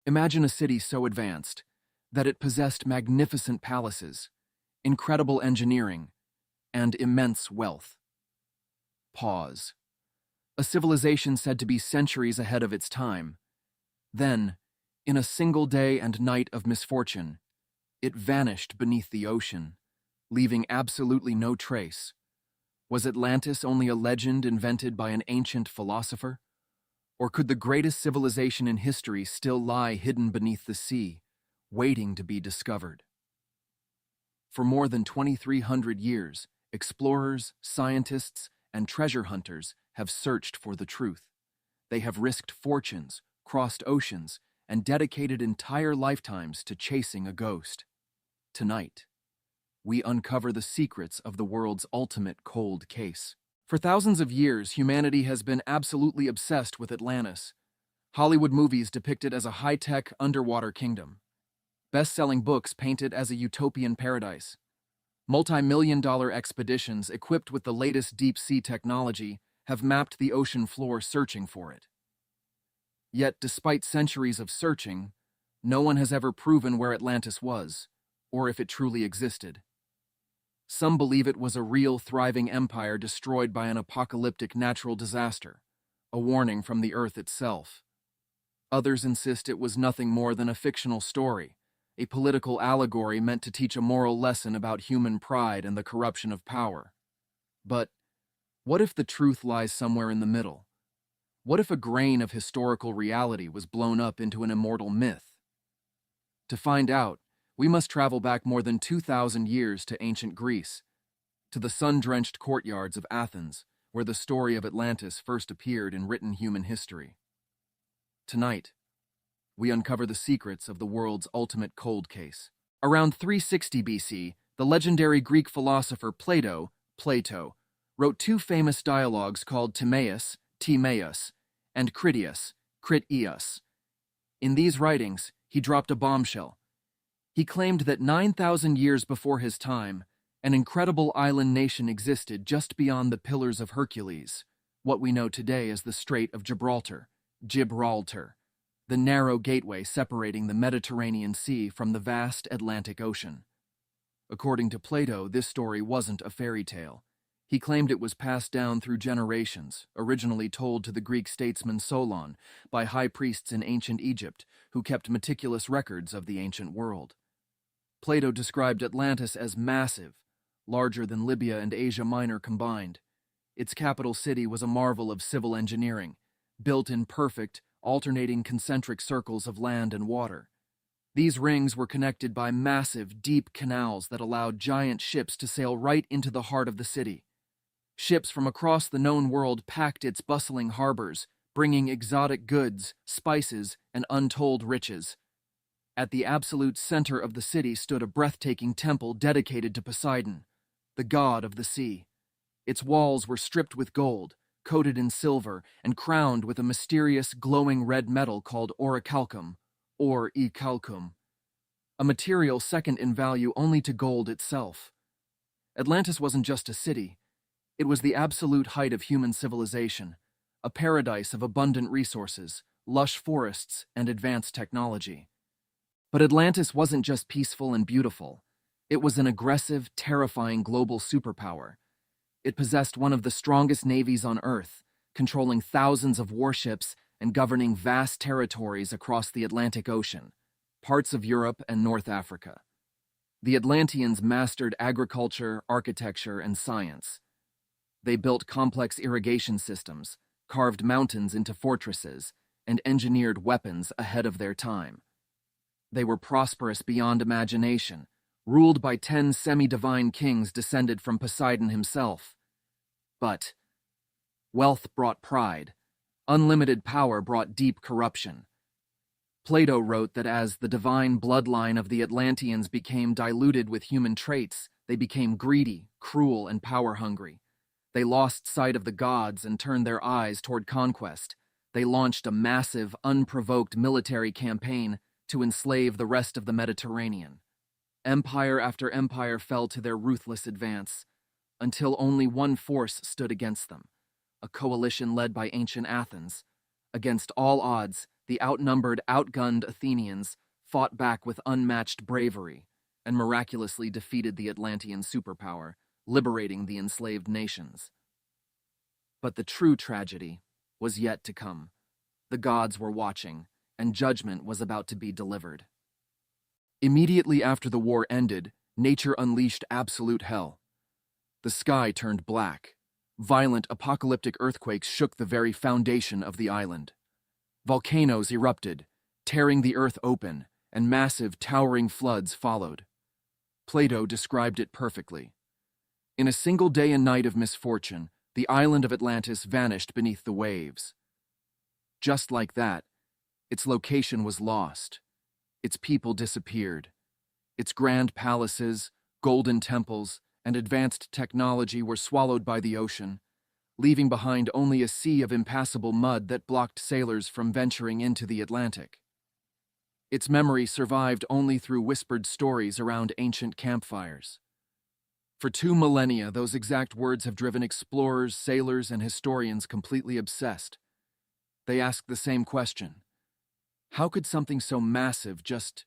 Imagine a city so advanced that it possessed magnificent palaces, incredible engineering, and immense wealth. Pause. A civilization said to be centuries ahead of its time. Then, in a single day and night of misfortune, it vanished beneath the ocean, leaving absolutely no trace. Was Atlantis only a legend invented by an ancient philosopher? Or could the greatest civilization in history still lie hidden beneath the sea, waiting to be discovered? For more than 2,300 years, explorers, scientists, and treasure hunters have searched for the truth. They have risked fortunes, crossed oceans, and dedicated entire lifetimes to chasing a ghost. Tonight, we uncover the secrets of the world's ultimate cold case. For thousands of years, humanity has been absolutely obsessed with Atlantis. Hollywood movies depict it as a high-tech underwater kingdom. Best-selling books paint it as a utopian paradise. Multi-million-dollar expeditions equipped with the latest deep-sea technology have mapped the ocean floor searching for it. Yet, despite centuries of searching, no one has ever proven where Atlantis was, or if it truly existed. Some believe it was a real, thriving empire destroyed by an apocalyptic natural disaster, a warning from the Earth itself. Others insist it was nothing more than a fictional story, a political allegory meant to teach a moral lesson about human pride and the corruption of power. But what if the truth lies somewhere in the middle? What if a grain of historical reality was blown up into an immortal myth? To find out, we must travel back more than 2,000 years to ancient Greece, to the sun-drenched courtyards of Athens, where the story of Atlantis first appeared in written human history. Tonight, we uncover the secrets of the world's ultimate cold case. Around 360 BC, the legendary Greek philosopher Plato, wrote two famous dialogues called Timaeus, and Critias, In these writings, he dropped a bombshell. He claimed that 9,000 years before his time, an incredible island nation existed just beyond the Pillars of Hercules, what we know today as the Strait of Gibraltar, the narrow gateway separating the Mediterranean Sea from the vast Atlantic Ocean. According to Plato, this story wasn't a fairy tale. He claimed it was passed down through generations, originally told to the Greek statesman Solon by high priests in ancient Egypt who kept meticulous records of the ancient world. Plato described Atlantis as massive, larger than Libya and Asia Minor combined. Its capital city was a marvel of civil engineering, built in perfect, alternating concentric circles of land and water. These rings were connected by massive, deep canals that allowed giant ships to sail right into the heart of the city. Ships from across the known world packed its bustling harbors, bringing exotic goods, spices, and untold riches. At the absolute center of the city stood a breathtaking temple dedicated to Poseidon, the god of the sea. Its walls were stripped with gold, coated in silver, and crowned with a mysterious glowing red metal called orichalcum, or e-calcum, a material second in value only to gold itself. Atlantis wasn't just a city. It was the absolute height of human civilization, a paradise of abundant resources, lush forests, and advanced technology. But Atlantis wasn't just peaceful and beautiful. It was an aggressive, terrifying global superpower. It possessed one of the strongest navies on Earth, controlling thousands of warships and governing vast territories across the Atlantic Ocean, parts of Europe and North Africa. The Atlanteans mastered agriculture, architecture, and science. They built complex irrigation systems, carved mountains into fortresses, and engineered weapons ahead of their time. They were prosperous beyond imagination, ruled by 10 semi-divine kings descended from Poseidon himself. But wealth brought pride. Unlimited power brought deep corruption. Plato wrote that as the divine bloodline of the Atlanteans became diluted with human traits, they became greedy, cruel, and power-hungry. They lost sight of the gods and turned their eyes toward conquest. They launched a massive, unprovoked military campaign to enslave the rest of the Mediterranean. Empire after empire fell to their ruthless advance, until only one force stood against them, a coalition led by ancient Athens. Against all odds, the outnumbered, outgunned Athenians fought back with unmatched bravery and miraculously defeated the Atlantean superpower, liberating the enslaved nations. But the true tragedy was yet to come. The gods were watching, and judgment was about to be delivered. Immediately after the war ended, nature unleashed absolute hell. The sky turned black. Violent apocalyptic earthquakes shook the very foundation of the island. Volcanoes erupted, tearing the earth open, and massive, towering floods followed. Plato described it perfectly. In a single day and night of misfortune, the island of Atlantis vanished beneath the waves. Just like that, its location was lost. Its people disappeared. Its grand palaces, golden temples, and advanced technology were swallowed by the ocean, leaving behind only a sea of impassable mud that blocked sailors from venturing into the Atlantic. Its memory survived only through whispered stories around ancient campfires. For 2 millennia, those exact words have driven explorers, sailors, and historians completely obsessed. They ask the same question: how could something so massive just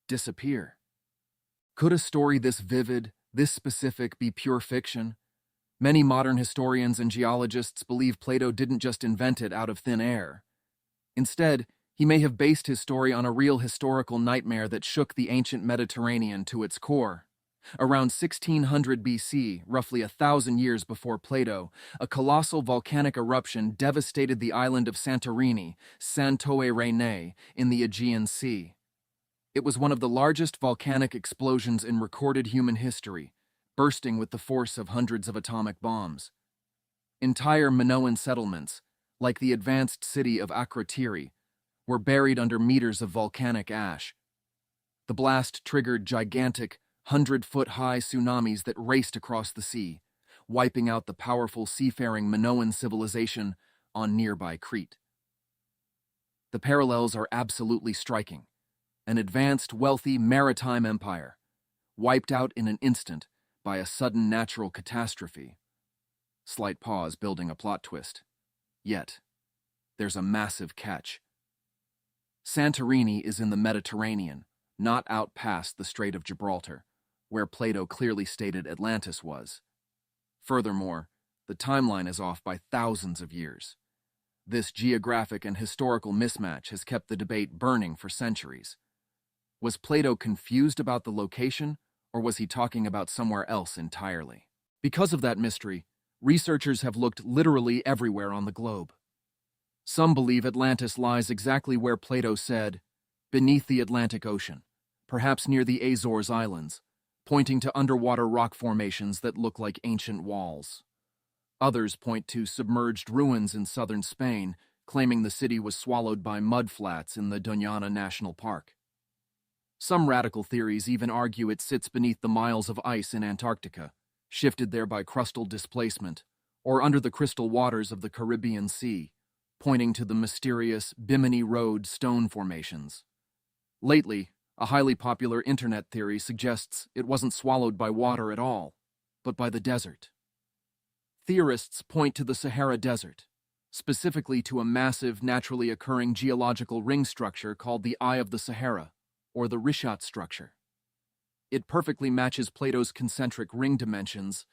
disappear? Could a story this vivid, this specific, be pure fiction? Many modern historians and geologists believe Plato didn't just invent it out of thin air. Instead, he may have based his story on a real historical nightmare that shook the ancient Mediterranean to its core. Around 1600 BC, roughly 1,000 years before Plato, a colossal volcanic eruption devastated the island of Santorini, Santorini, in the Aegean Sea. It was one of the largest volcanic explosions in recorded human history, bursting with the force of hundreds of atomic bombs. Entire Minoan settlements, like the advanced city of Akrotiri, were buried under meters of volcanic ash. The blast triggered gigantic, 100-foot-high tsunamis that raced across the sea, wiping out the powerful seafaring Minoan civilization on nearby Crete. The parallels are absolutely striking. An advanced, wealthy, maritime empire, wiped out in an instant by a sudden natural catastrophe. Slight pause, building a plot twist. Yet, there's a massive catch. Santorini is in the Mediterranean, not out past the Strait of Gibraltar, where Plato clearly stated Atlantis was. Furthermore, the timeline is off by thousands of years. This geographic and historical mismatch has kept the debate burning for centuries. Was Plato confused about the location, or was he talking about somewhere else entirely? Because of that mystery, researchers have looked literally everywhere on the globe. Some believe Atlantis lies exactly where Plato said, beneath the Atlantic Ocean, perhaps near the Azores Islands, pointing to underwater rock formations that look like ancient walls. Others point to submerged ruins in southern Spain, claiming the city was swallowed by mudflats in the Doñana National Park. Some radical theories even argue it sits beneath the miles of ice in Antarctica, shifted there by crustal displacement, or under the crystal waters of the Caribbean Sea, pointing to the mysterious Bimini Road stone formations. Lately, a highly popular internet theory suggests it wasn't swallowed by water at all, but by the desert. Theorists point to the Sahara Desert, specifically to a massive, naturally occurring geological ring structure called the Eye of the Sahara, or the Rishat structure. It perfectly matches Plato's concentric ring dimensions.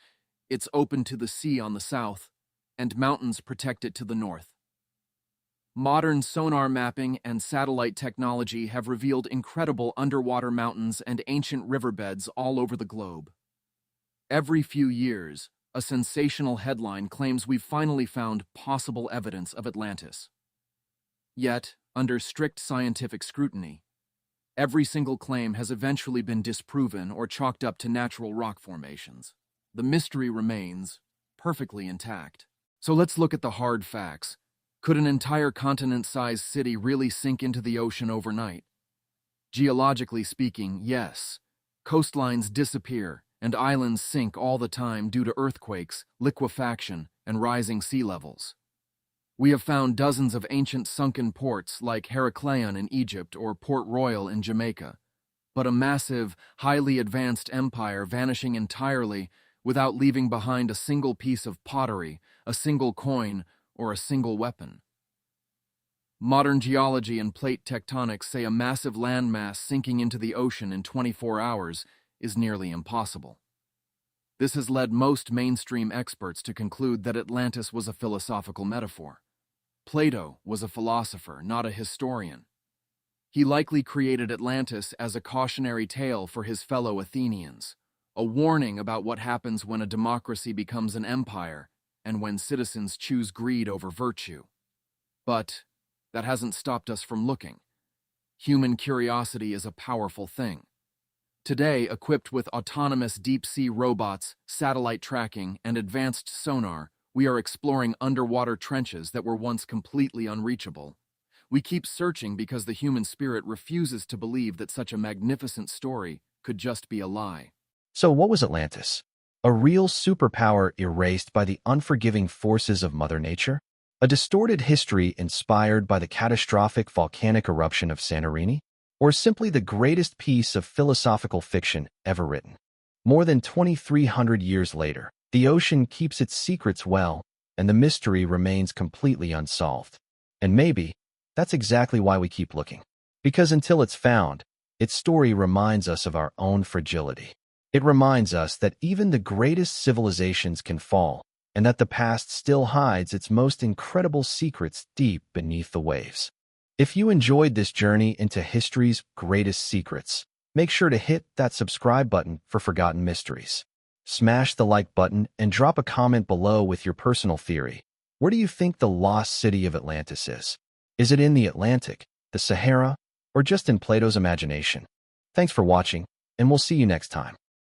It's open to the sea on the south, and mountains protect it to the north. Modern sonar mapping and satellite technology have revealed incredible underwater mountains and ancient riverbeds all over the globe. Every few years, a sensational headline claims we've finally found possible evidence of Atlantis. Yet, under strict scientific scrutiny, every single claim has eventually been disproven or chalked up to natural rock formations. The mystery remains perfectly intact. So let's look at the hard facts. Could an entire continent-sized city really sink into the ocean overnight? Geologically speaking, yes. Coastlines disappear, and islands sink all the time due to earthquakes, liquefaction, and rising sea levels. We have found dozens of ancient sunken ports like Herakleion in Egypt or Port Royal in Jamaica, but a massive, highly advanced empire vanishing entirely without leaving behind a single piece of pottery, a single coin, or a single weapon. Modern geology and plate tectonics say a massive landmass sinking into the ocean in 24 hours is nearly impossible. This has led most mainstream experts to conclude that Atlantis was a philosophical metaphor. Plato was a philosopher, not a historian. He likely created Atlantis as a cautionary tale for his fellow Athenians, a warning about what happens when a democracy becomes an empire and when citizens choose greed over virtue. But that hasn't stopped us from looking. Human curiosity is a powerful thing. Today, equipped with autonomous deep-sea robots, satellite tracking, and advanced sonar, we are exploring underwater trenches that were once completely unreachable. We keep searching because the human spirit refuses to believe that such a magnificent story could just be a lie. So what was Atlantis? A real superpower erased by the unforgiving forces of Mother Nature? A distorted history inspired by the catastrophic volcanic eruption of Santorini? Or simply the greatest piece of philosophical fiction ever written? More than 2,300 years later, the ocean keeps its secrets well, and the mystery remains completely unsolved. And maybe that's exactly why we keep looking. Because until it's found, its story reminds us of our own fragility. It reminds us that even the greatest civilizations can fall, and that the past still hides its most incredible secrets deep beneath the waves. If you enjoyed this journey into history's greatest secrets, make sure to hit that subscribe button for Forgotten Mysteries. Smash the like button and drop a comment below with your personal theory. Where do you think the lost city of Atlantis is? Is it in the Atlantic, the Sahara, or just in Plato's imagination? Thanks for watching, and we'll see you next time.